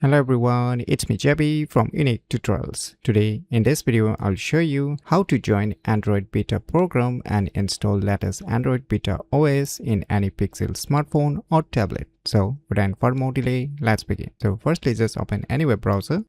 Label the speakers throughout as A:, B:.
A: Hello everyone, it's me JB from UniqueTutorials. Today in this video I'll show you how to join Android beta program and install latest Android beta OS in any Pixel smartphone or tablet. So without further more delay, let's begin. So firstly just open any web browser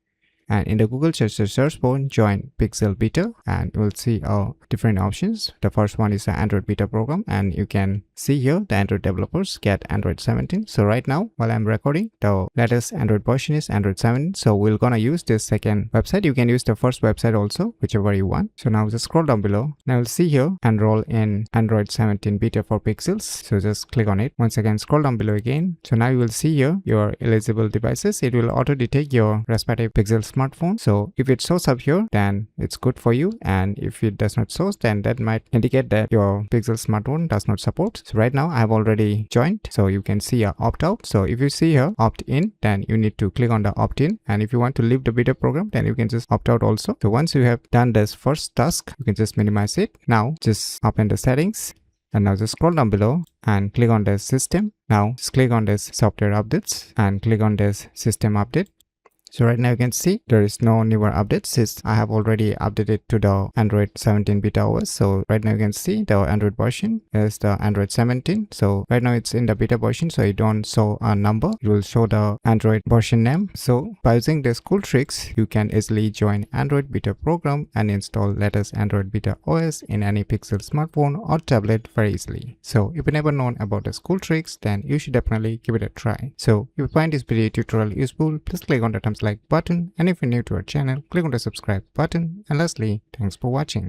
A: and in the Google search bar join Pixel beta and you will see different options. The first one is the Android beta program and you can see here the Android developers get Android 17. So right now while I'm recording, the latest Android version is Android 7. So we're gonna use this second website. You can use the first website also, whichever you want. So now just scroll down below. Now you'll see here enroll in Android 17 beta for Pixels. So just click on it. Once again scroll down below again. So now you will see here your eligible devices. It will auto detect your respective Pixel smartphone. So if it shows up here, then it's good for you, and if it does not show, then that might indicate that your Pixel smartphone does not support. So right now I have already joined, so you can see a opt out. So if you see here opt in, then you need to click on the opt in, and if you want to leave the beta program, then you can just opt out also. So once you have done this first task, you can just minimize it. Now just open the settings. And now just scroll down below and click on the system. Now just click on this software updates and click on this system update. So right now you can see there is no newer updates since I have already updated to the Android 17 beta OS. So right now you can see the Android version is the Android 17. So right now it's in the beta version, so it don't show a number. It will show the Android version name. So by using these cool tricks, you can easily join Android beta program and install latest Android beta OS in any Pixel smartphone or tablet very easily. So if you never known about these cool tricks, then you should definitely give it a try. So if you find this video tutorial useful, please click on the thumbs like button, and if you're new to our channel, click on the subscribe button, and lastly, thanks for watching.